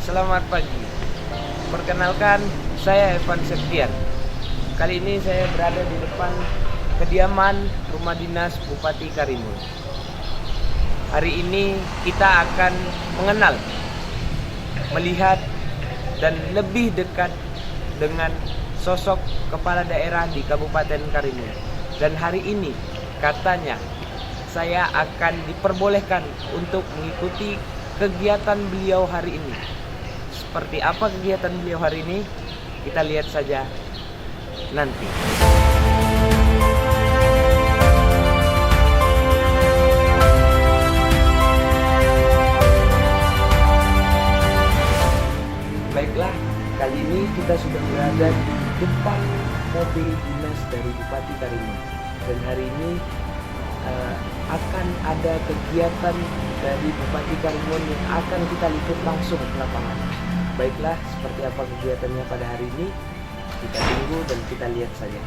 Selamat pagi. Perkenalkan, saya Evan Septian. Kali ini saya berada di depan kediaman rumah dinas Bupati Karimun. Hari ini kita akan mengenal, melihat, dan lebih dekat dengan sosok kepala daerah di Kabupaten Karimun. Dan hari ini katanya saya akan diperbolehkan untuk mengikuti kegiatan beliau hari ini. Seperti apa kegiatan beliau hari ini? Kita lihat saja nanti. Baiklah, kali ini kita sudah berada di depan mobil dinas dari Bupati Karimun. Dan hari ini akan ada kegiatan dari Bupati Karimun yang akan kita liput langsung ke lapangan. Baiklah, seperti apa kegiatannya pada hari ini? Kita tunggu dan kita lihat saja.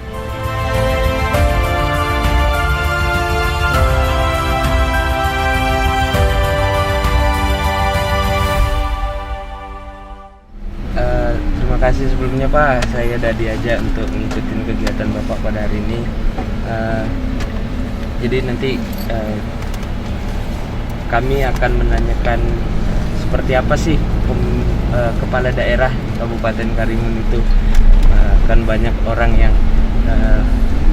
Terima kasih sebelumnya Pak, saya udah diajak untuk mengikuti kegiatan Bapak pada hari ini. Jadi nanti kami akan menanyakan seperti apa sih kepala daerah Kabupaten Karimun itu. Kan banyak orang yang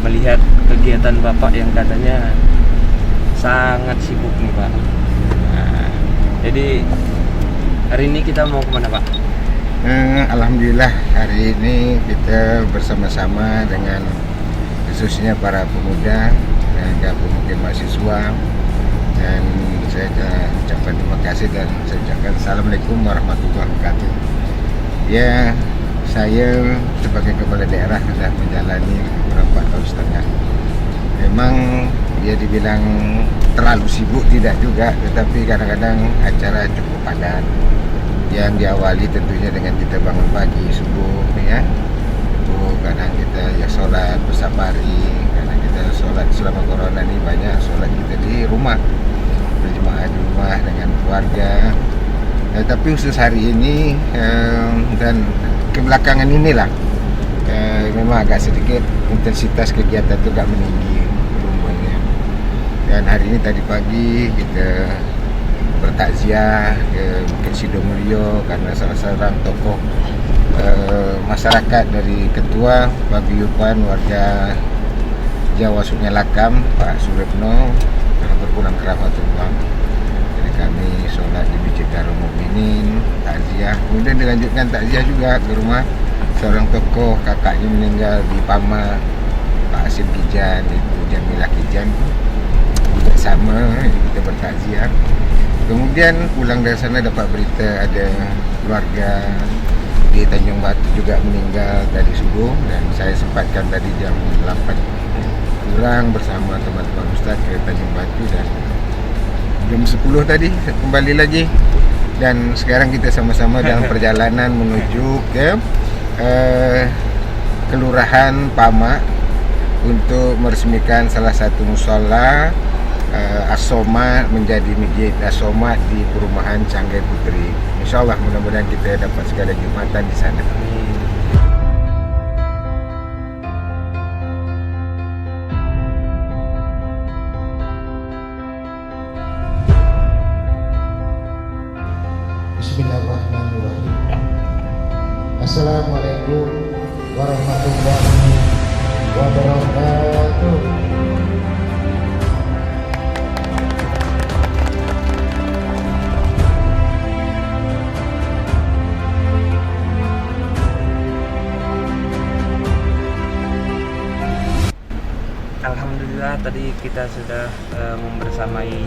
melihat kegiatan Bapak yang katanya sangat sibuk nih Pak. Jadi hari ini kita mau kemana Pak? Alhamdulillah hari ini kita bersama-sama dengan khususnya para pemuda dan gabung mungkin mahasiswa, dan saya ucapkan terima kasih dan saya ucapkan Assalamualaikum warahmatullahi wabarakatuh. Ya, saya sebagai kepala daerah sudah menjalani beberapa tahun setengah. Memang dia dibilang terlalu sibuk tidak juga, tetapi kadang-kadang acara cukup padat yang diawali tentunya dengan kita bangun pagi subuh ya. Kadang kita ya sholat bersafari, karena kita sholat selama corona ini banyak sholat kita di rumah, berjemaah di rumah dengan keluarga. Tapi khusus hari ini dan kebelakangan inilah memang agak sedikit intensitas kegiatan itu agak meninggi volumenya. Dan hari ini tadi pagi kita bertakziah ke Bukit Sidomulyo karena salah seorang tokoh masyarakat dari Ketua Paguyuban warga Jawa Sungai Lakam, Pak Suretno, berpulang ke rahmatullah. Jadi kami sholat di Masjid Darul Mukminin, takziah, kemudian dilanjutkan takziah juga ke rumah seorang tokoh, kakaknya meninggal di Pama, Pak Asim Kijan, Ibu Jamilah Kijan, juga sama, jadi kita bertakziah. Kemudian pulang dari sana dapat berita ada keluarga di Tanjung Batu juga meninggal tadi subuh, dan saya sempatkan tadi jam 8 kurang bersama teman-teman Ustaz ke Tanjung Batu, dan jam 10 tadi kembali lagi, dan sekarang kita sama-sama dalam perjalanan menuju ke Kelurahan Pama untuk meresmikan salah satu mushola As-Somad menjadi masjid As-Somad di perumahan Canggai Putri. InsyaAllah mudah-mudahan kita dapat segala jumatan di sana. Bismillahirrahmanirrahim. Assalamualaikum warahmatullahi wabarakatuh. Alhamdulillah tadi kita sudah membersamai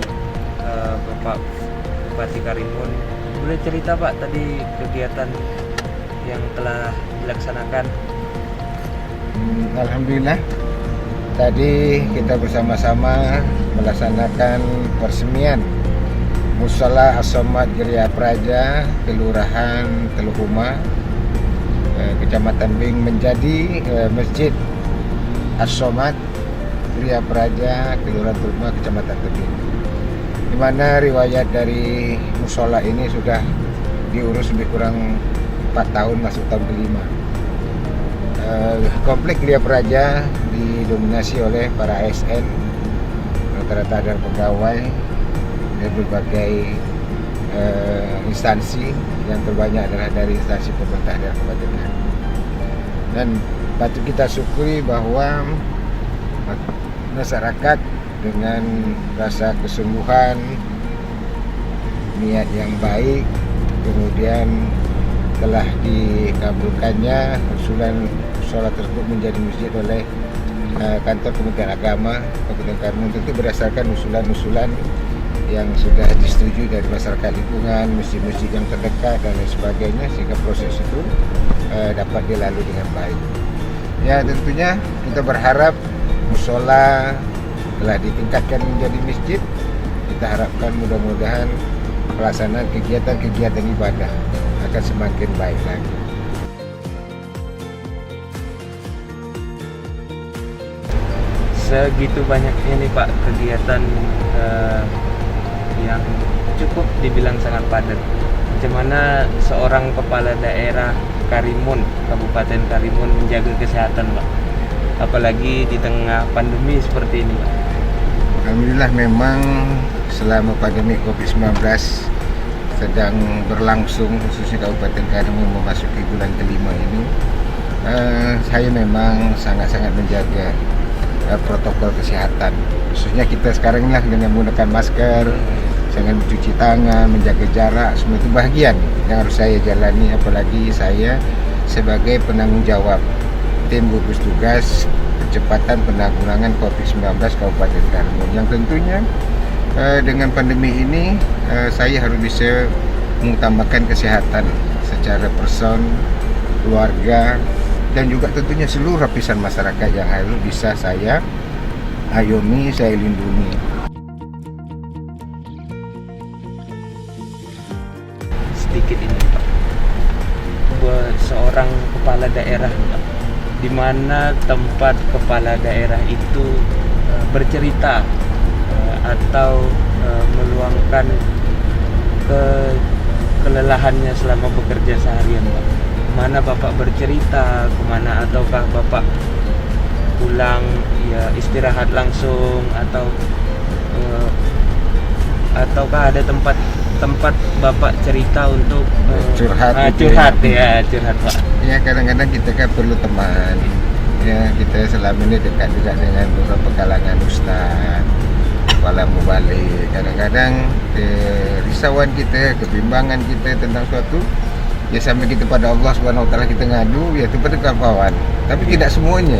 Bapak Bupati Karimun. Boleh cerita Pak tadi kegiatan yang telah dilaksanakan? Alhamdulillah tadi kita bersama-sama melaksanakan peresmian Mushola As-Somad Geria Praja, Kelurahan Teluhuma, Kecamatan Bing menjadi Masjid As-Somad Geria Praja, Kelurahan Teluhuma, Kecamatan Tebing. Di mana riwayat dari mushola ini sudah diurus lebih kurang 4 tahun, masuk tahun kelima. Komplek Lia Praja didominasi oleh para ASN, rata-rata ada pegawai dari berbagai instansi, yang terbanyak adalah dari instansi pemerintah daerah Kabupaten Karimun. Dan patut kita syukuri bahwa masyarakat dengan rasa kesungguhan, niat yang baik, kemudian telah dikabulkannya usulan sholat tersebut menjadi masjid oleh kantor Kementerian Agama Kabupaten Karimun, tentu berdasarkan usulan-usulan yang sudah disetujui dari masyarakat lingkungan, masjid-masjid yang terdekat dan lain sebagainya, sehingga proses itu dapat dilalui dengan baik. Ya, tentunya kita berharap musola telah ditingkatkan menjadi masjid. Kita harapkan mudah-mudahan pelaksanaan kegiatan-kegiatan ibadah akan semakin baik lagi. Segitu banyaknya nih Pak kegiatan yang cukup dibilang sangat padat. Macam mana seorang kepala daerah Karimun, Kabupaten Karimun menjaga kesehatan Pak? Apalagi di tengah pandemi seperti ini Pak. Alhamdulillah, memang selama pandemi COVID-19 sedang berlangsung, khususnya Kabupaten Karimun memasuki bulan kelima ini, saya memang sangat-sangat menjaga protokol kesehatan. Khususnya kita sekarang lah dengan menggunakan masker, dengan mencuci tangan, menjaga jarak, semua itu bahagian yang harus saya jalani, apalagi saya sebagai penanggung jawab tim gugus tugas percepatan penanggulangan COVID-19 Kabupaten Karimun, yang tentunya dengan pandemi ini saya harus bisa mengutamakan kesehatan secara person, keluarga, dan juga tentunya seluruh lapisan masyarakat yang harus bisa saya ayomi, saya lindungi. Sedikit ini Pak, buat seorang kepala daerah Pak, di mana tempat kepala daerah itu bercerita atau meluangkan kelelahannya selama bekerja seharian Pak. Kemana Bapak bercerita, kemana, ataukah Bapak pulang ya istirahat langsung, ataukah ada tempat Bapak cerita untuk curhat curhat Pak. Ya, kadang-kadang kita kan perlu teman. Ya, kita selama ini dekat juga dengan beberapa kalangan ustaz, kepala mubalik. Kadang-kadang risauan kita, kebimbangan kita tentang suatu, ya sampai kita pada Allah Subhanahu Wa Taala kita ngadu, ya itu pada kawan. Tapi tidak semuanya.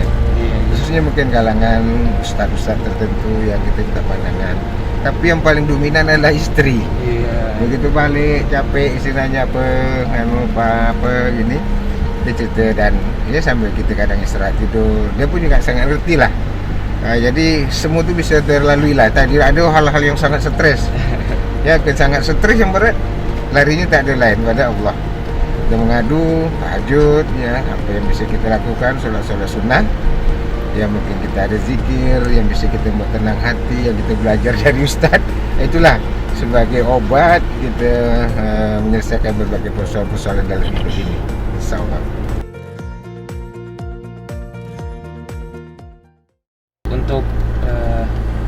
Khususnya mungkin kalangan ustaz-ustaz tertentu yang kita minta pandangan. Tapi yang paling dominan adalah istri. Begitu balik capek istilahnya apa gini, dia cerita, dan ya sambil kita kadang istirahat tidur, dia pun juga sangat ngerti lah. Jadi semua itu bisa terlalui lah. Tadi ada hal-hal yang sangat stres, ya sangat stres yang berat, larinya tak ada lain pada Allah. Kita mengadu tahajud, ya apa yang bisa kita lakukan, sholat sunnah, yang mungkin kita ada zikir yang bisa kita buat tenang hati, yang kita belajar dari ustaz. Itulah sebagai obat kita menyelesaikan berbagai persoalan dalam hidup ini, insyaallah. Untuk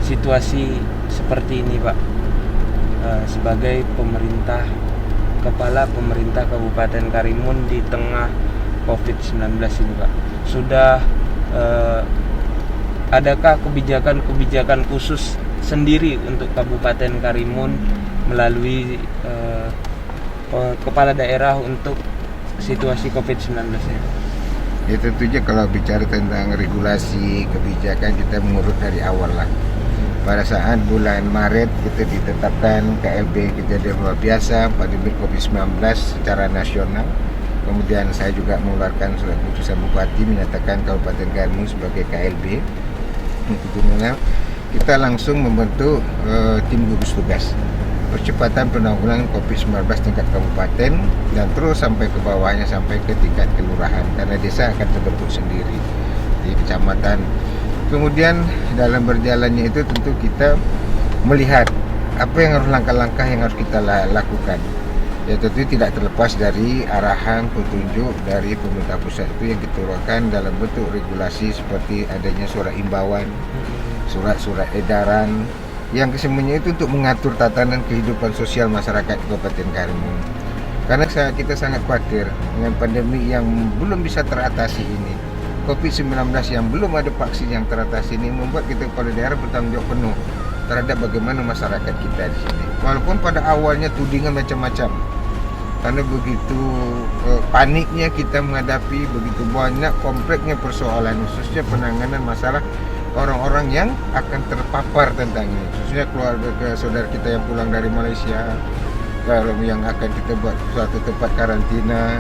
situasi seperti ini Pak, sebagai kepala pemerintah Kabupaten Karimun di tengah COVID-19 ini Pak, sudah adakah kebijakan khusus sendiri untuk Kabupaten Karimun melalui kepala daerah untuk situasi COVID-19 ini? Ya, tentunya kalau bicara tentang regulasi kebijakan, kita mengurut dari awal lah. Pada saat bulan Maret kita ditetapkan KLB kejadian luar biasa pandemi COVID-19 secara nasional. Kemudian saya juga mengeluarkan surat keputusan Bupati menyatakan Kabupaten Karimun sebagai KLB. Kemudian kita langsung membentuk tim gugus tugas percepatan penanggulangan COVID-19 tingkat kabupaten, dan terus sampai ke bawahnya, sampai ke tingkat kelurahan, karena desa akan terbentuk sendiri di kecamatan. Kemudian dalam berjalannya itu tentu kita melihat apa yang harus langkah-langkah yang harus kita lakukan. Ya tentu tidak terlepas dari arahan petunjuk dari pemerintah pusat itu yang diturunkan dalam bentuk regulasi seperti adanya surat imbauan, surat-surat edaran yang kesemuanya itu untuk mengatur tatanan kehidupan sosial masyarakat Kabupaten Karimun. Karena kita sangat khawatir dengan pandemi yang belum bisa teratasi ini, COVID-19 yang belum ada vaksin yang teratasi ini membuat kita kepala daerah bertanggung jawab penuh terhadap bagaimana masyarakat kita di sini. Walaupun pada awalnya tudingan macam-macam, karena begitu paniknya kita menghadapi begitu banyak kompleksnya persoalan, khususnya penanganan masalah orang-orang yang akan terpapar tentang ini, khususnya keluarga saudara kita yang pulang dari Malaysia, kalau yang akan kita buat suatu tempat karantina,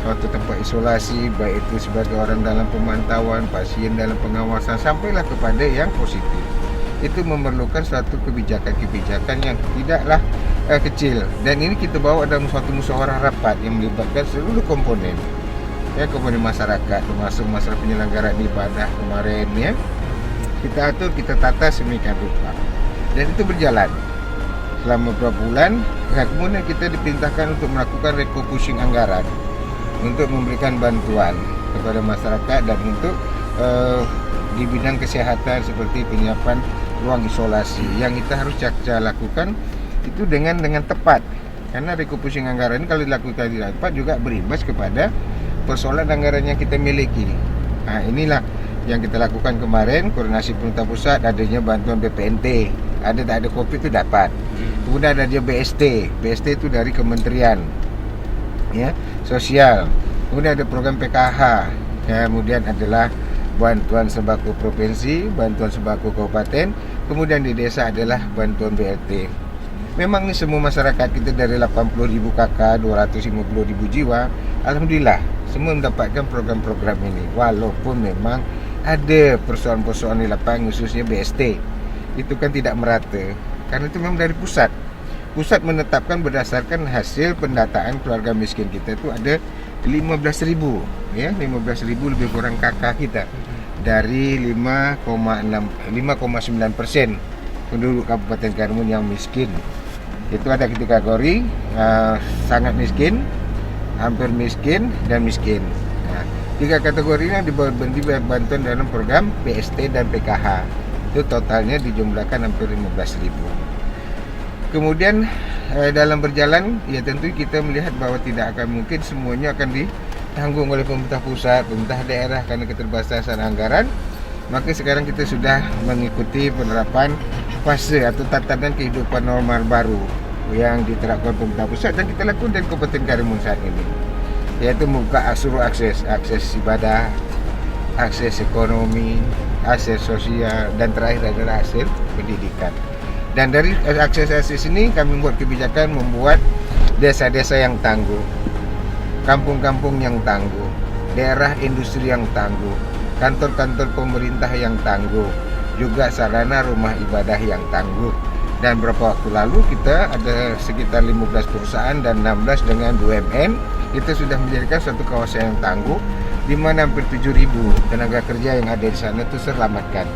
suatu tempat isolasi, baik itu sebagai orang dalam pemantauan, pasien dalam pengawasan, sampailah kepada yang positif. Itu memerlukan suatu kebijakan-kebijakan yang tidaklah kecil, dan ini kita bawa dalam suatu musyawarah rapat yang melibatkan seluruh komponen, ya, komponen masyarakat, termasuk masalah penyelenggaraan ibadah kemarin, ya, kita atur, kita tata sedemikian rupa, dan itu berjalan selama beberapa bulan. Nah, kemudian kita diperintahkan untuk melakukan refocusing anggaran untuk memberikan bantuan kepada masyarakat dan untuk di bidang kesehatan seperti penyiapan ruang isolasi yang kita harus lakukan itu dengan tepat, karena refocusing anggaran ini kalau dilakukan tidak tepat juga berimbas kepada persoalan anggaran yang kita miliki. Nah, inilah yang kita lakukan kemarin, koordinasi pemerintah pusat, adanya bantuan BPNT, ada tak ada COVID itu dapat. Kemudian ada dia BST itu dari Kementerian, ya, Sosial. Kemudian ada program PKH, ya, kemudian adalah bantuan sembako provinsi, bantuan sembako kabupaten, kemudian di desa adalah bantuan BLT. Memang ini semua masyarakat kita dari 80.000 KK, 250.000 jiwa, alhamdulillah semua mendapatkan program-program ini. Walaupun memang ada persoalan-persoalan di lapangan, khususnya BST itu kan tidak merata, karena itu memang dari pusat. Pusat menetapkan berdasarkan hasil pendataan keluarga miskin kita itu ada 15.000, ya, 15.000 lebih kurang kakak kita dari 5,9% penduduk Kabupaten Karimun yang miskin. Itu ada kategori sangat miskin, hampir miskin, dan miskin. Nah, 3 kategori ini diberi bantuan dalam program PST dan PKH. Itu totalnya dijumlahkan hampir 15.000. Kemudian dalam berjalan, ya tentu kita melihat bahwa tidak akan mungkin semuanya akan ditanggung oleh pemerintah pusat, pemerintah daerah karena keterbatasan anggaran. Maka sekarang kita sudah mengikuti penerapan fase atau tatanan kehidupan normal baru yang diterapkan pemerintah pusat dan kita lakukan di Kabupaten Karimun saat ini, yaitu membuka seluruh akses ibadah, akses ekonomi, akses sosial, dan terakhir adalah akses pendidikan. Dan dari akses ini kami membuat kebijakan membuat desa-desa yang tangguh, kampung-kampung yang tangguh, daerah industri yang tangguh, kantor-kantor pemerintah yang tangguh, juga sarana rumah ibadah yang tangguh. Dan beberapa waktu lalu kita ada sekitar 15 perusahaan dan 16 dengan BUMN, kita sudah menjadikan suatu kawasan yang tangguh di mana hampir 7.000 tenaga kerja yang ada di sana itu selamatkan.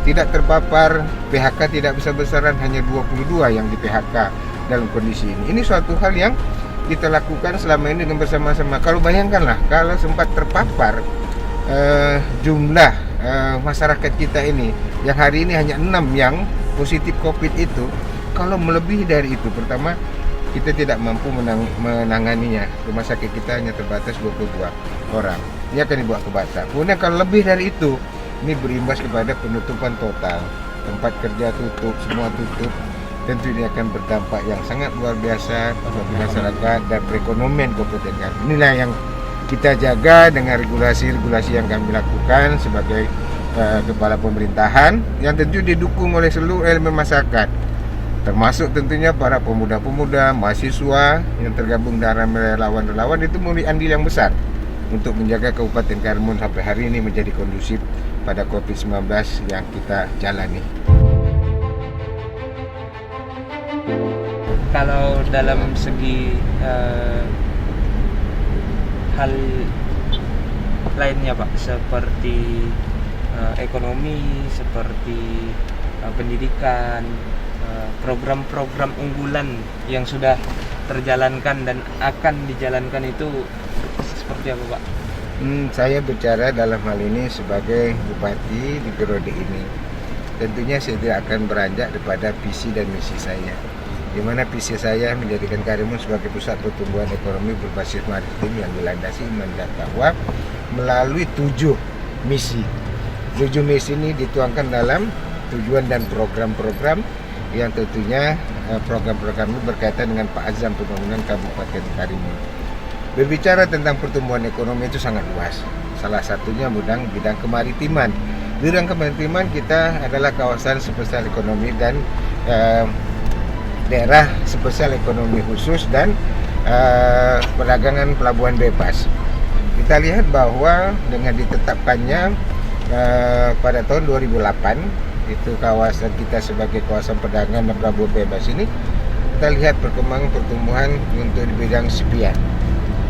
Tidak terpapar, PHK tidak besar-besaran, hanya 22 yang di PHK dalam kondisi ini. Ini suatu hal yang kita lakukan selama ini dengan bersama-sama. Kalau bayangkanlah, kalau sempat terpapar jumlah masyarakat kita ini, yang hari ini hanya 6 yang positif COVID itu, kalau melebihi dari itu, pertama kita tidak mampu menanganinya. Rumah sakit kita hanya terbatas 22 orang. Ini akan dibawa ke Batam. Kemudian kalau lebih dari itu, ini berimbas kepada penutupan total, tempat kerja tutup, semua tutup. Tentu ini akan berdampak yang sangat luar biasa bagi masyarakat dan perekonomian Kabupaten Karimun. Inilah yang kita jaga dengan regulasi-regulasi yang kami lakukan sebagai kepala pemerintahan, yang tentu didukung oleh seluruh elemen masyarakat, termasuk tentunya para pemuda-pemuda, mahasiswa yang tergabung dalam relawan-relawan. Itu memiliki andil yang besar untuk menjaga Kabupaten Karimun sampai hari ini menjadi kondusif pada COVID-19 yang kita jalani. Kalau dalam segi hal lainnya Pak, seperti ekonomi, seperti pendidikan, program-program unggulan yang sudah terjalankan dan akan dijalankan itu seperti apa, Pak? Saya bicara dalam hal ini sebagai bupati di periode ini. Tentunya saya tidak akan beranjak daripada visi dan misi saya. Di mana visi saya menjadikan Karimun sebagai pusat pertumbuhan ekonomi berbasis maritim yang dilandasi mandat dakwah melalui 7 misi. 7 misi ini dituangkan dalam tujuan dan program-program yang tentunya program-program ini berkaitan dengan Pak Azam pembangunan Kabupaten Karimun. Berbicara tentang pertumbuhan ekonomi itu sangat luas. Salah satunya bidang kemaritiman. Bidang kemaritiman kita adalah kawasan spesial ekonomi dan daerah spesial ekonomi khusus dan perdagangan pelabuhan bebas. Kita lihat bahwa dengan ditetapkannya pada tahun 2008 itu kawasan kita sebagai kawasan perdagangan dan pelabuhan bebas ini, kita lihat perkembangan pertumbuhan untuk di bidang sipiat.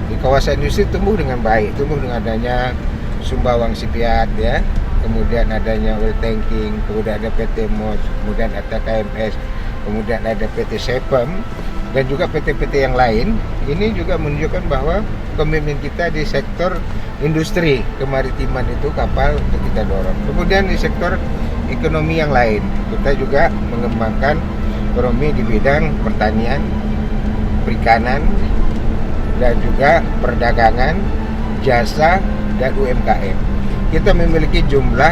Di kawasan industri tumbuh dengan baik, tumbuh dengan adanya Sumbawang Sipiat ya, kemudian adanya oil tanking, kemudian ada PT MOS, kemudian ada KMS, kemudian ada PT Sepem dan juga PT-PT yang lain. Ini juga menunjukkan bahwa komitmen kita di sektor industri kemaritiman itu kapal untuk kita dorong. Kemudian di sektor ekonomi yang lain, kita juga mengembangkan ekonomi di bidang pertanian, perikanan, dan juga perdagangan, jasa, dan UMKM. Kita memiliki jumlah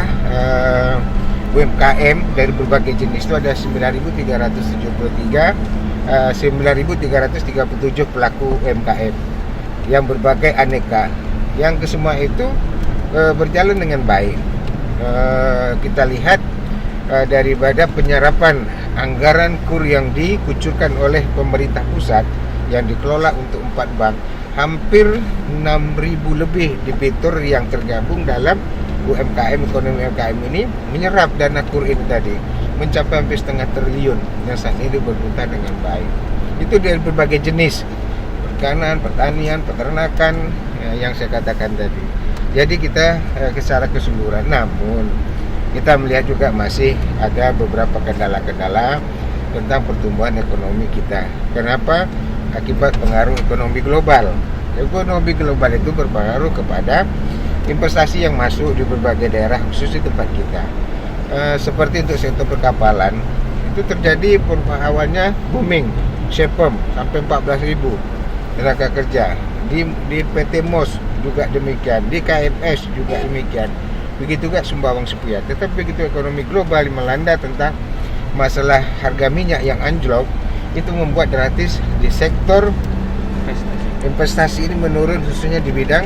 UMKM dari berbagai jenis itu ada 9.337 pelaku UMKM yang berbagai aneka, yang kesemua itu berjalan dengan baik. Kita lihat daripada penyerapan anggaran KUR yang dikucurkan oleh pemerintah pusat yang dikelola untuk 4 bank, hampir 6.000 lebih debitur yang tergabung dalam UMKM, ekonomi UMKM ini menyerap dana KUR ini tadi mencapai hampir setengah triliun yang saat ini berputar dengan baik. Itu dari berbagai jenis perikanan, pertanian, peternakan yang saya katakan tadi. Jadi kita secara keseluruhan, namun kita melihat juga masih ada beberapa kendala-kendala tentang pertumbuhan ekonomi kita. Kenapa? Akibat pengaruh ekonomi global. Ekonomi global itu berpengaruh kepada investasi yang masuk di berbagai daerah khusus di tempat kita. Seperti untuk sektor perkapalan itu terjadi awalnya booming, Sepem sampai 14.000 tenaga kerja. Di PT MOS juga demikian, di KMS juga demikian. Begitu juga Sumbawang Sipiat. Tetapi begitu ekonomi global melanda tentang masalah harga minyak yang anjlok, itu membuat drastis di sektor investasi ini menurun, khususnya di bidang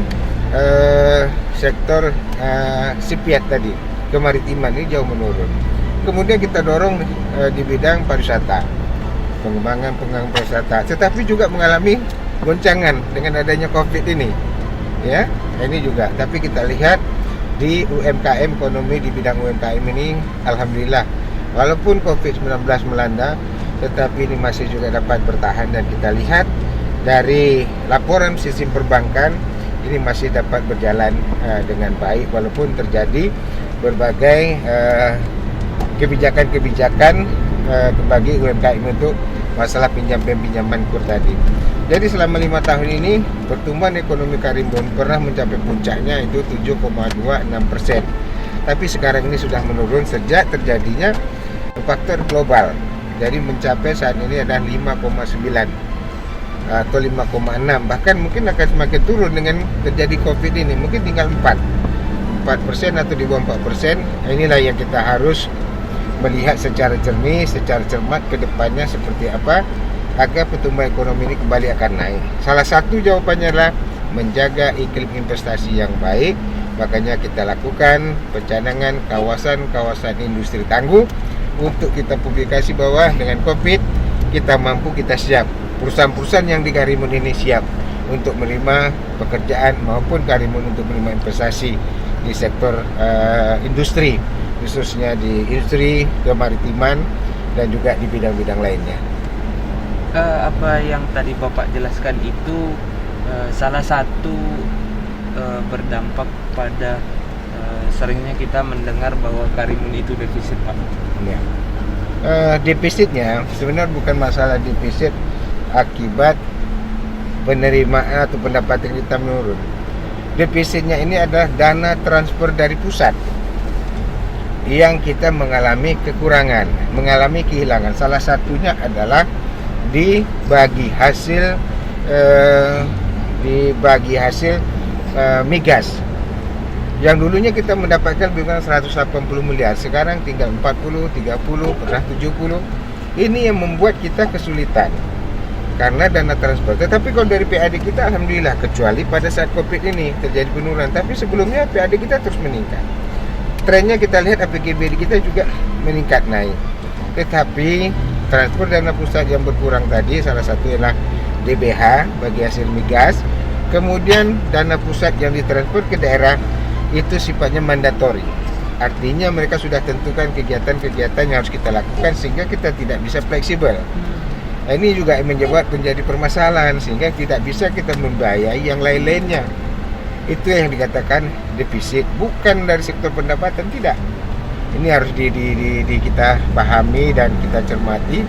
sektor sipiat tadi, kemaritiman ini jauh menurun. Kemudian kita dorong di bidang pariwisata, pengembangan pariwisata, tetapi juga mengalami goncangan dengan adanya COVID ini, ya. Ini juga. Tapi kita lihat di UMKM, ekonomi di bidang UMKM ini, alhamdulillah, walaupun COVID-19 melanda, tetapi ini masih juga dapat bertahan, dan kita lihat dari laporan sistem perbankan ini masih dapat berjalan dengan baik walaupun terjadi berbagai kebijakan-kebijakan bagi UMKM untuk masalah pinjaman KUR tadi. Jadi selama 5 tahun ini pertumbuhan ekonomi Karimun pernah mencapai puncaknya itu 7,26%. Tapi sekarang ini sudah menurun sejak terjadinya faktor global. Jadi mencapai saat ini adalah 5,9 atau 5,6, bahkan mungkin akan semakin turun dengan terjadi COVID ini, mungkin tinggal 4% atau di bawah 4%. Inilah yang kita harus melihat secara jernih, secara cermat ke depannya seperti apa agar pertumbuhan ekonomi ini kembali akan naik. Salah satu jawabannya adalah menjaga iklim investasi yang baik. Makanya kita lakukan pencanangan kawasan-kawasan industri tangguh untuk kita publikasi bahwa dengan COVID kita mampu, kita siap. Perusahaan-perusahaan yang di Karimun ini siap untuk menerima pekerjaan maupun Karimun untuk menerima investasi di sektor industri, khususnya di industri kemaritiman dan juga di bidang-bidang lainnya. Apa yang tadi Bapak jelaskan itu salah satu berdampak pada seringnya kita mendengar bahwa Karimun itu defisit, Pak. Ya. Defisitnya sebenarnya bukan masalah defisit akibat penerimaan atau pendapatan kita menurun. Defisitnya ini adalah dana transfer dari pusat yang kita mengalami kekurangan, mengalami kehilangan. Salah satunya adalah dibagi hasil migas. Yang dulunya kita mendapatkan lebih kurang 180 miliar, sekarang tinggal 40, 30, pernah 70. Ini yang membuat kita kesulitan karena dana transfer. Tetapi kalau dari PAD kita alhamdulillah, kecuali pada saat Covid ini terjadi penurunan, tapi sebelumnya PAD kita terus meningkat. Trennya kita lihat APBD kita juga meningkat naik. Tetapi transfer dana pusat yang berkurang tadi salah satu ialah DBH bagi hasil migas. Kemudian dana pusat yang ditransfer ke daerah itu sifatnya mandatori. Artinya mereka sudah tentukan kegiatan-kegiatan yang harus kita lakukan sehingga kita tidak bisa fleksibel. Nah, ini juga menjadi permasalahan sehingga tidak bisa kita membiayai yang lain-lainnya. Itu yang dikatakan defisit, bukan dari sektor pendapatan, tidak. Ini harus kita pahami dan kita cermati.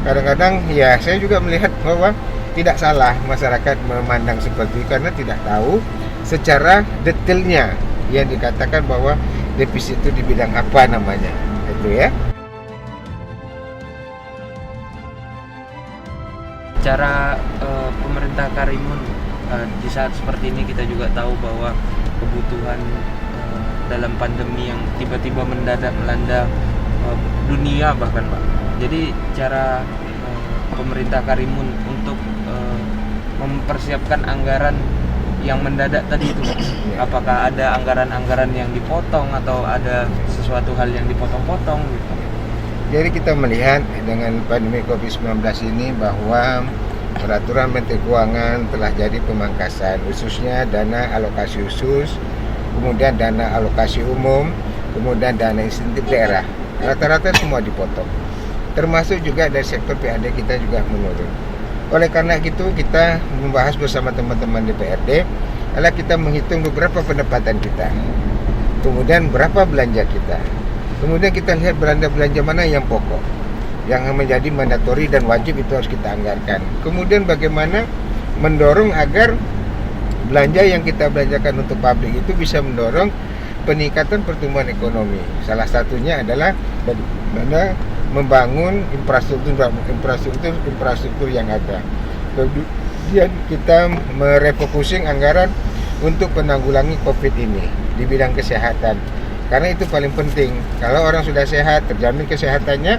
Kadang-kadang ya saya juga melihat bahwa tidak salah masyarakat memandang seperti itu karena tidak tahu secara detailnya yang dikatakan bahwa defisit itu di bidang apa namanya. Itu ya. Cara pemerintah Karimun di saat seperti ini kita juga tahu bahwa kebutuhan dalam pandemi yang tiba-tiba mendadak melanda dunia bahkan Pak. Jadi cara pemerintah Karimun untuk mempersiapkan anggaran yang mendadak tadi itu, apakah ada anggaran-anggaran yang dipotong atau ada sesuatu hal yang dipotong-potong gitu? Jadi kita melihat dengan pandemi COVID-19 ini bahwa Peraturan Menteri Keuangan telah jadi pemangkasan, khususnya dana alokasi khusus, kemudian dana alokasi umum, kemudian dana insentif daerah. Rata-rata semua dipotong. Termasuk juga dari sektor PAD kita juga menurun. Oleh karena itu kita membahas bersama teman-teman DPRD adalah kita menghitung beberapa pendapatan kita, kemudian berapa belanja kita, kemudian kita lihat belanja mana yang pokok, yang menjadi mandatori dan wajib itu harus kita anggarkan. Kemudian bagaimana mendorong agar belanja yang kita belanjakan untuk publik itu bisa mendorong peningkatan pertumbuhan ekonomi. Salah satunya adalah bagaimana membangun infrastruktur yang ada. Kemudian kita merefocusing anggaran untuk penanggulangi COVID ini di bidang kesehatan. Karena itu paling penting. Kalau orang sudah sehat, terjamin kesehatannya,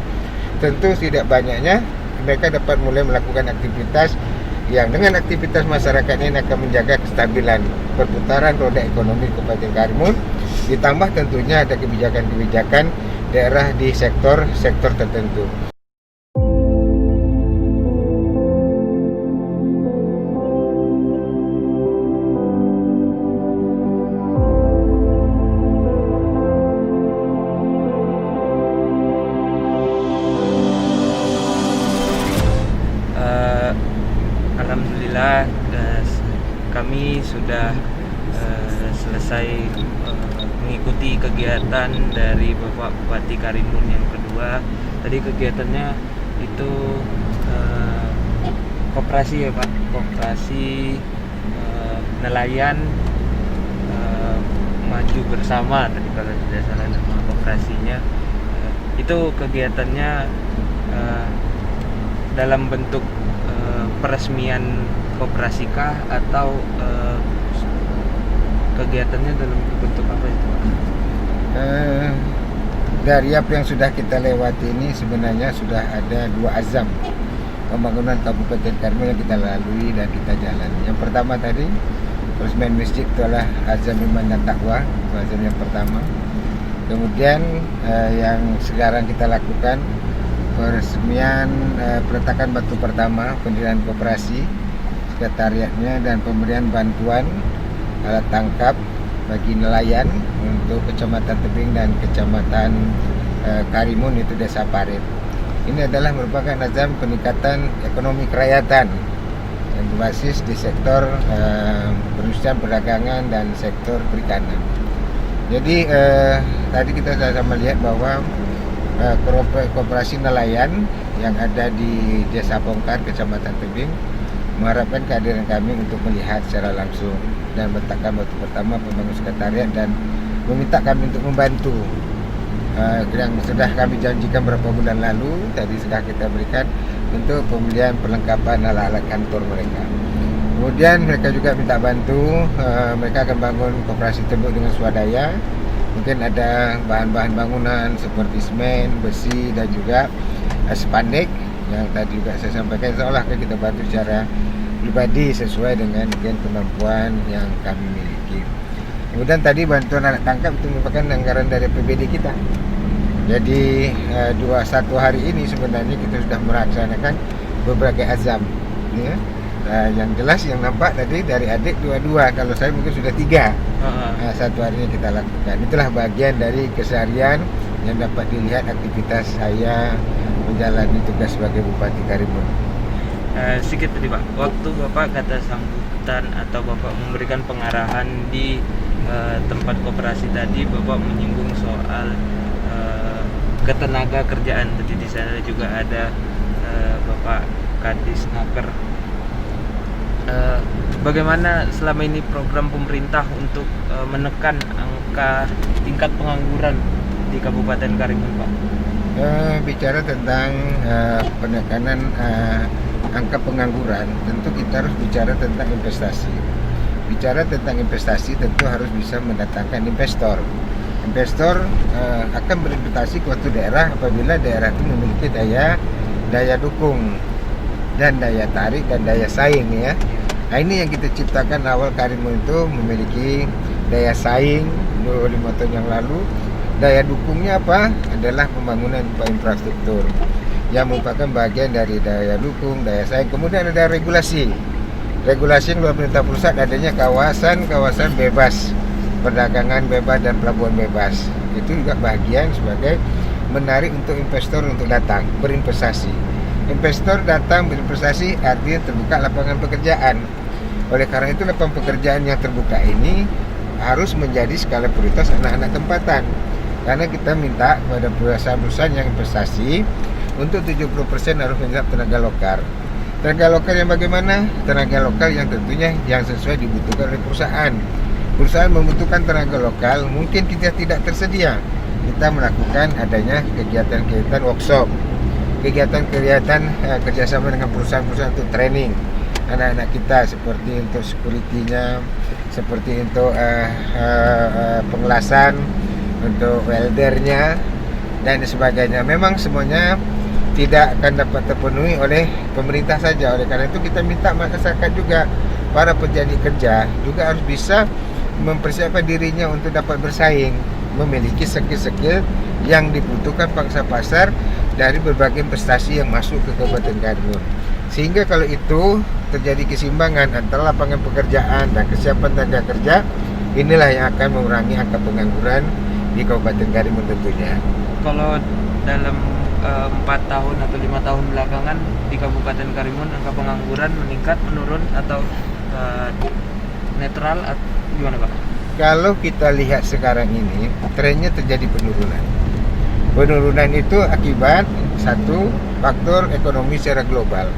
tentu tidak banyaknya mereka dapat mulai melakukan aktivitas yang dengan aktivitas masyarakat ini akan menjaga kestabilan perputaran roda ekonomi Kabupaten Karimun, ditambah tentunya ada kebijakan-kebijakan daerah di sektor tertentu. Alhamdulillah kami sudah selesai mengikuti kegiatan dari Bapak Bupati Karimun yang kedua. Tadi kegiatannya itu koperasi ya Pak, koperasi nelayan maju bersama tadi kalau tidak salah nama koperasinya. Itu kegiatannya dalam bentuk peresmian kooperasikah atau kegiatannya dalam bentuk apa itu? Dari apa yang sudah kita lewati ini sebenarnya sudah ada 2 azam pembangunan Kabupaten Karimun yang kita lalui dan kita jalani. Yang pertama tadi peresmian masjid itu adalah azam iman dan takwa, azam yang pertama. Kemudian yang sekarang kita lakukan peresmian peletakan batu pertama, pendirian koperasi, sekretariatnya dan pemberian bantuan alat tangkap bagi nelayan untuk Kecamatan Tebing dan Kecamatan Karimun, itu Desa Parit. Ini adalah merupakan azam peningkatan ekonomi kerakyatan yang berbasis di sektor perindustrian, perdagangan dan sektor perikanan. Jadi tadi kita sudah melihat bahwa koperasi nelayan yang ada di Desa Bongkar, Kecamatan Tebing, mengharapkan kehadiran kami untuk melihat secara langsung dan meletakkan batu pertama pembangun sekretariat dan meminta kami untuk membantu yang sudah kami janjikan beberapa bulan lalu. Tadi sudah kita berikan untuk pembelian perlengkapan alat-alat kantor mereka. Kemudian mereka juga minta bantu, mereka akan bangun koperasi tembok dengan swadaya. Mungkin ada bahan-bahan bangunan seperti semen, besi dan juga spandek yang tadi juga saya sampaikan. Seolah kita bantu secara pribadi sesuai dengan kemampuan yang kami miliki. Kemudian tadi bantuan alat tangkap itu merupakan anggaran dari APBD kita. Jadi 21 hari ini sebenarnya kita sudah melaksanakan berbagai azam, ya. Yang jelas yang nampak tadi dari adik 22, kalau saya mungkin sudah 3. Satu hari ini kita lakukan. Itulah bagian dari keseharian yang dapat dilihat aktivitas saya menjalani tugas sebagai Bupati Karimun. Sedikit tadi Pak, waktu Bapak kata sambutan atau Bapak memberikan pengarahan di tempat koperasi tadi, Bapak menyinggung soal ketenaga kerjaan. Tadi di sana juga ada Bapak Kadis Naker. Bagaimana selama ini program pemerintah untuk menekan angka tingkat pengangguran di Kabupaten Karimun, Pak? Bicara tentang penekanan angka pengangguran, tentu kita harus bicara tentang investasi. Bicara tentang investasi tentu harus bisa mendatangkan investor. Investor akan berinvestasi ke suatu daerah apabila daerah itu memiliki daya dukung dan daya tarik dan daya saing, ya. Nah, ini yang kita ciptakan awal Karimun itu memiliki daya saing 25 tahun yang lalu. Daya dukungnya apa? Adalah pembangunan infrastruktur yang merupakan bagian dari daya dukung, daya saing. Kemudian ada regulasi. Regulasi yang luar perintah pusat adanya kawasan bebas, perdagangan bebas dan pelabuhan bebas. Itu juga bagian sebagai menarik untuk investor untuk datang berinvestasi. Investor datang berinvestasi artinya terbuka lapangan pekerjaan. Oleh karena itu lapangan pekerjaan yang terbuka ini harus menjadi skala prioritas anak-anak tempatan. Karena kita minta kepada perusahaan-perusahaan yang investasi untuk 70% harus menyerap tenaga lokal. Tenaga lokal yang bagaimana? Tenaga lokal yang tentunya yang sesuai dibutuhkan oleh perusahaan. Perusahaan membutuhkan tenaga lokal, mungkin kita tidak tersedia. Kita melakukan adanya kegiatan-kegiatan workshop, kegiatan-kegiatan kerjasama dengan perusahaan-perusahaan untuk training anak-anak kita, seperti untuk security-nya, seperti untuk pengelasan, untuk weldernya dan sebagainya. Memang semuanya tidak akan dapat terpenuhi oleh pemerintah saja. Oleh karena itu kita minta masyarakat juga, para pencari kerja juga harus bisa mempersiapkan dirinya untuk dapat bersaing, memiliki skill-skill yang dibutuhkan pangsa pasar dari berbagai investasi yang masuk ke Kabupaten Karimun. Sehingga kalau itu terjadi keseimbangan antara lapangan pekerjaan dan kesiapan tenaga kerja, inilah yang akan mengurangi angka pengangguran di Kabupaten Karimun tentunya. Kalau dalam 4 tahun atau 5 tahun belakangan di Kabupaten Karimun angka pengangguran meningkat, menurun, atau netral, atau gimana Pak? Kalau kita lihat sekarang ini trennya terjadi penurunan. Penurunan itu akibat satu faktor ekonomi secara global.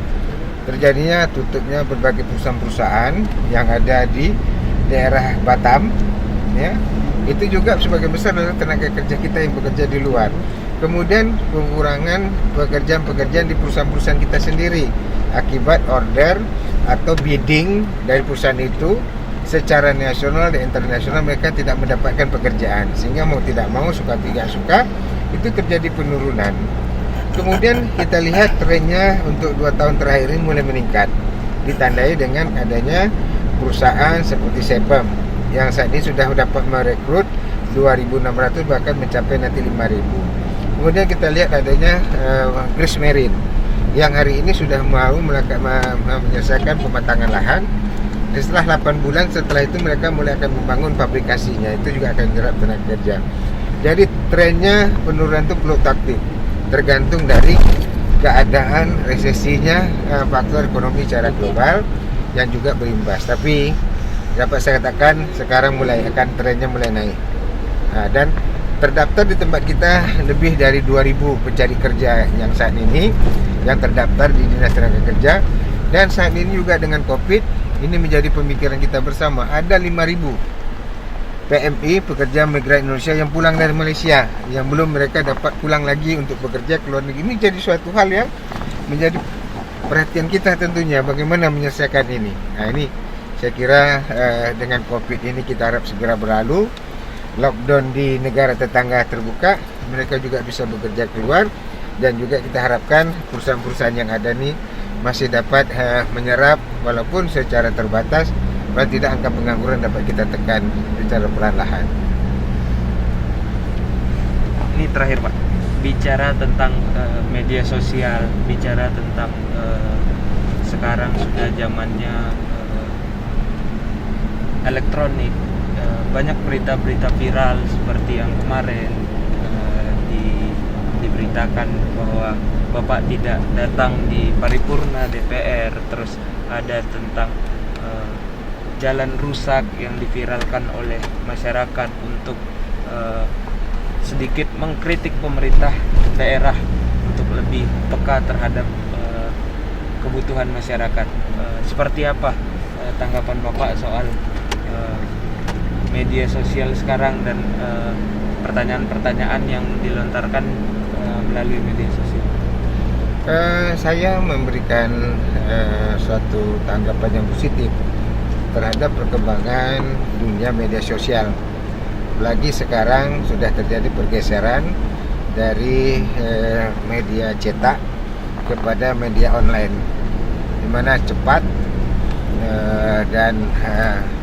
Terjadinya tutupnya berbagai perusahaan-perusahaan yang ada di daerah Batam, ya. Itu juga sebagian besar adalah tenaga kerja kita yang bekerja di luar. Kemudian pengurangan pekerjaan-pekerjaan di perusahaan-perusahaan kita sendiri akibat order atau bidding dari perusahaan itu secara nasional dan internasional mereka tidak mendapatkan pekerjaan, sehingga mau tidak mau, suka tidak suka, itu terjadi penurunan. Kemudian kita lihat trennya untuk 2 tahun terakhir ini mulai meningkat, ditandai dengan adanya perusahaan seperti Sepem yang saat ini sudah dapat merekrut 2.600 bahkan mencapai nanti 5.000. Kemudian kita lihat adanya Grace Marine yang hari ini sudah mau menyelesaikan pematangan lahan. Dan setelah 8 bulan setelah itu mereka mulai akan membangun pabrikasinya, itu juga akan menyerap tenaga kerja. Jadi trennya penurunan itu fluktuatif, tergantung dari keadaan resesinya, faktor ekonomi secara global yang juga berimbas. Tapi dapat saya katakan sekarang trennya mulai naik. Dan terdaftar di tempat kita lebih dari 2.000 pencari kerja yang saat ini yang terdaftar di Dinas Tenaga Kerja, Dan saat ini juga dengan COVID, ini menjadi pemikiran kita bersama. Ada 5.000 PMI, pekerja migran Indonesia yang pulang dari Malaysia, yang belum mereka dapat pulang lagi untuk bekerja ke luar negeri. Ini jadi suatu hal yang menjadi perhatian kita tentunya, bagaimana menyelesaikan ini. Nah, ini saya kira dengan COVID ini kita harap segera berlalu. Lockdown di negara tetangga terbuka, mereka juga bisa bekerja keluar, dan juga kita harapkan perusahaan-perusahaan yang ada nih masih dapat menyerap walaupun secara terbatas, paling tidak angka pengangguran dapat kita tekan secara perlahan-lahan. Ini terakhir Pak, bicara tentang media sosial, bicara tentang sekarang sudah zamannya elektronik, banyak berita-berita viral seperti yang kemarin diberitakan bahwa Bapak tidak datang di paripurna DPR, terus ada tentang jalan rusak yang diviralkan oleh masyarakat untuk sedikit mengkritik pemerintah daerah untuk lebih peka terhadap kebutuhan masyarakat. Seperti apa tanggapan Bapak soal media sosial sekarang dan pertanyaan-pertanyaan yang dilontarkan melalui media sosial? Saya memberikan suatu tanggapan yang positif terhadap perkembangan dunia media sosial. Lagi sekarang sudah terjadi pergeseran dari media cetak kepada media online, di mana cepat dan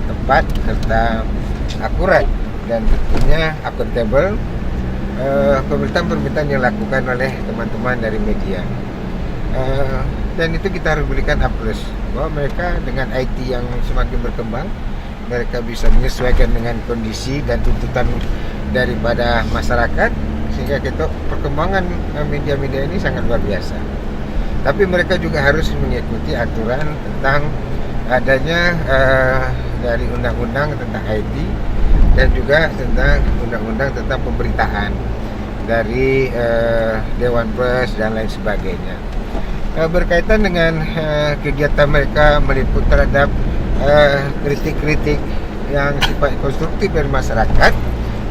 tepat serta akurat dan tentunya akuntabel pemberitaan-pemberitaan yang dilakukan oleh teman-teman dari media. Dan itu kita harus berikan aplaus bahwa mereka dengan IT yang semakin berkembang, mereka bisa menyesuaikan dengan kondisi dan tuntutan daripada masyarakat, sehingga kita perkembangan media-media ini sangat luar biasa. Tapi mereka juga harus mengikuti aturan tentang adanya dari undang-undang tentang IT dan juga tentang undang-undang tentang pemberitaan dari Dewan Pers dan lain sebagainya. Berkaitan dengan kegiatan mereka meliput terhadap kritik-kritik yang sifat konstruktif dari masyarakat,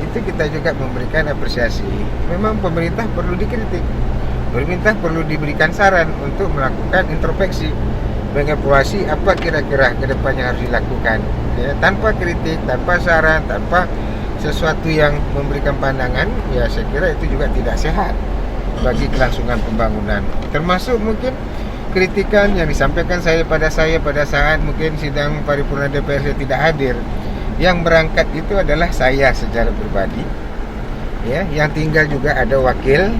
itu kita juga memberikan apresiasi. Memang pemerintah perlu dikritik, pemerintah perlu diberikan saran untuk melakukan introspeksi, mengevaluasi apa kira-kira ke depannya harus dilakukan. Ya, tanpa kritik, tanpa saran, tanpa sesuatu yang memberikan pandangan, ya saya kira itu juga tidak sehat bagi kelangsungan pembangunan. Termasuk mungkin kritikan yang disampaikan pada saat mungkin sidang paripurna DPR saya tidak hadir. Yang berangkat itu adalah saya secara pribadi, ya, yang tinggal juga ada wakil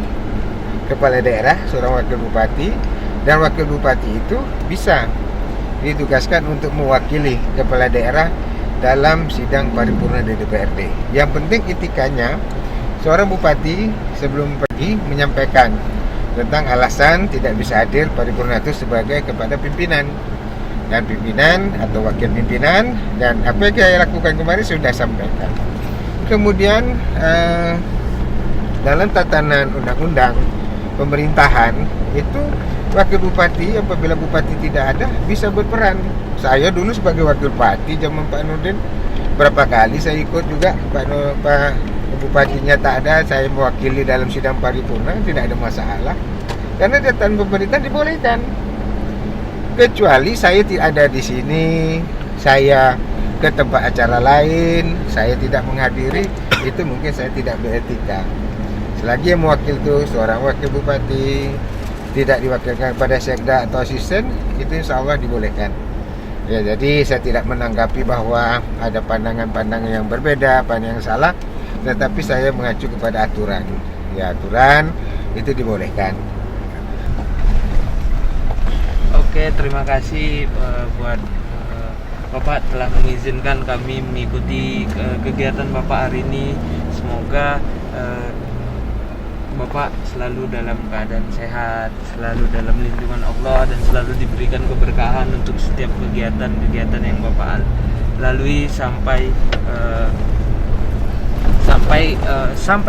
kepala daerah, seorang wakil bupati, dan wakil bupati itu bisa ditugaskan untuk mewakili kepala daerah dalam sidang paripurna di DPRD. Yang penting etikanya, seorang bupati sebelum pergi menyampaikan tentang alasan tidak bisa hadir paripurna itu sebagai kepada pimpinan, dan pimpinan atau wakil pimpinan, dan apa yang saya lakukan kemarin sudah sampaikan. Kemudian dalam tatanan undang-undang pemerintahan itu wakil bupati apabila bupati tidak ada bisa berperan. Saya dulu sebagai wakil bupati zaman Pak Nurdin, berapa kali saya ikut juga Pak bupatinya tak ada, saya mewakili dalam sidang paripurna, tidak ada masalah. Karena datang pemerintah dibolehkan. Kecuali saya tidak ada di sini, saya ke tempat acara lain, saya tidak menghadiri, itu mungkin saya tidak beretika. Selagi yang mewakil itu seorang wakil bupati, tidak diwakilkan kepada sekda atau asisten, itu insya Allah dibolehkan. Ya, jadi saya tidak menanggapi bahwa ada pandangan-pandangan yang berbeda, pandangan yang salah, tetapi saya mengacu kepada aturan. Ya, aturan itu dibolehkan. Oke, terima kasih buat Bapak telah mengizinkan kami mengikuti kegiatan Bapak hari ini. Semoga Bapak selalu dalam keadaan sehat, selalu dalam lindungan Allah, dan selalu diberikan keberkahan untuk setiap kegiatan-kegiatan yang Bapak lalui sampai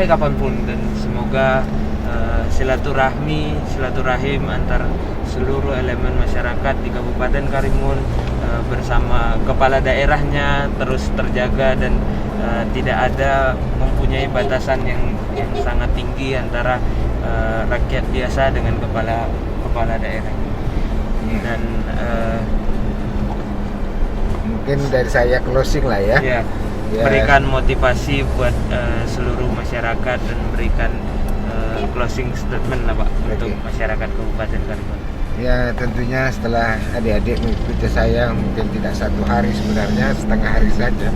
kapanpun, dan semoga silaturahim antar seluruh elemen masyarakat di Kabupaten Karimun bersama kepala daerahnya terus terjaga dan tidak ada mempunyai batasan yang sangat tinggi antara rakyat biasa dengan kepala daerah. Dan mungkin dari saya closing lah ya. ya, berikan motivasi buat seluruh masyarakat dan berikan closing statement lah Pak untuk masyarakat Kabupaten Karimun. Ya tentunya setelah adik-adik mengikuti saya mungkin tidak 1 hari sebenarnya, setengah hari saja.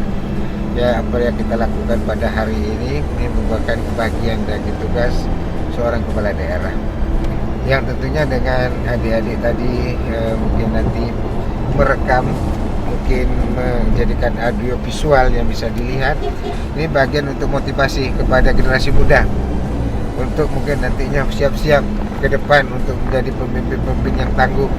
Ya apa yang kita lakukan pada hari ini merupakan kebahagiaan dan tugas seorang kepala daerah. Yang tentunya dengan adik-adik tadi mungkin nanti merekam, mungkin menjadikan audio visual yang bisa dilihat. Ini bagian untuk motivasi kepada generasi muda untuk mungkin nantinya siap-siap ke depan untuk menjadi pemimpin-pemimpin yang tangguh,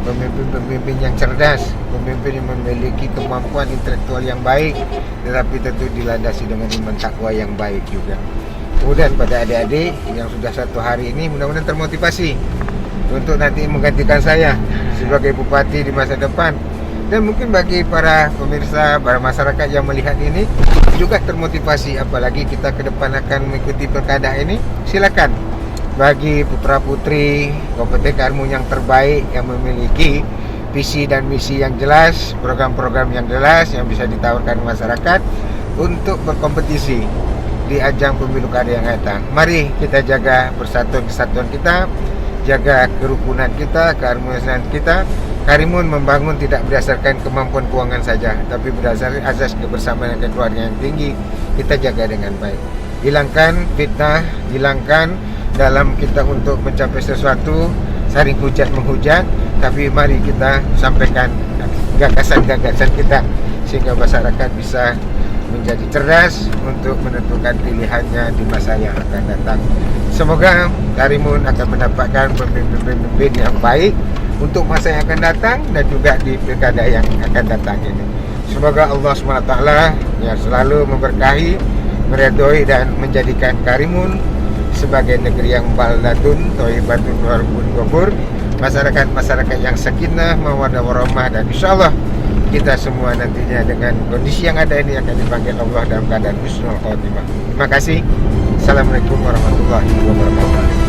pemimpin-pemimpin yang cerdas, pemimpin yang memiliki kemampuan intelektual yang baik, tetapi tentu dilandasi dengan iman takwa yang baik juga. Kemudian pada adik-adik yang sudah 1 hari ini mudah-mudahan termotivasi untuk nanti menggantikan saya sebagai bupati di masa depan. Dan mungkin bagi para pemirsa, para masyarakat yang melihat ini juga termotivasi, apalagi kita ke depan akan mengikuti pilkada ini. Silakan bagi putra-putri Kabupaten Karimun yang terbaik, yang memiliki visi dan misi yang jelas, program-program yang jelas yang bisa ditawarkan masyarakat untuk berkompetisi di ajang pemilu kada yang datang. Mari kita jaga persatuan kesatuan kita, jaga kerukunan kita, keharmonisan kita. Karimun membangun tidak berdasarkan kemampuan keuangan saja, tapi berdasarkan azas kebersamaan dan kekeluargaan yang tinggi. Kita jaga dengan baik. Hilangkan fitnah, hilangkan dalam kita untuk mencapai sesuatu saling hujat menghujat, tapi mari kita sampaikan gagasan-gagasan kita sehingga masyarakat bisa menjadi cerdas untuk menentukan pilihannya di masa yang akan datang. Semoga Karimun akan mendapatkan pemimpin-pemimpin yang baik untuk masa yang akan datang dan juga di pilkada yang akan datang ini. Semoga Allah SWT yang selalu memberkahi, meridhoi dan menjadikan Karimun sebagai negeri yang baldatun thayyibatun warabun ghafur, masyarakat yang sakinah, mawaddah warahmah, dan insyaallah kita semua nantinya dengan kondisi yang ada ini akan dipanggil Allah dalam keadaan husnul khotimah. Terima kasih. Assalamualaikum warahmatullahi wabarakatuh.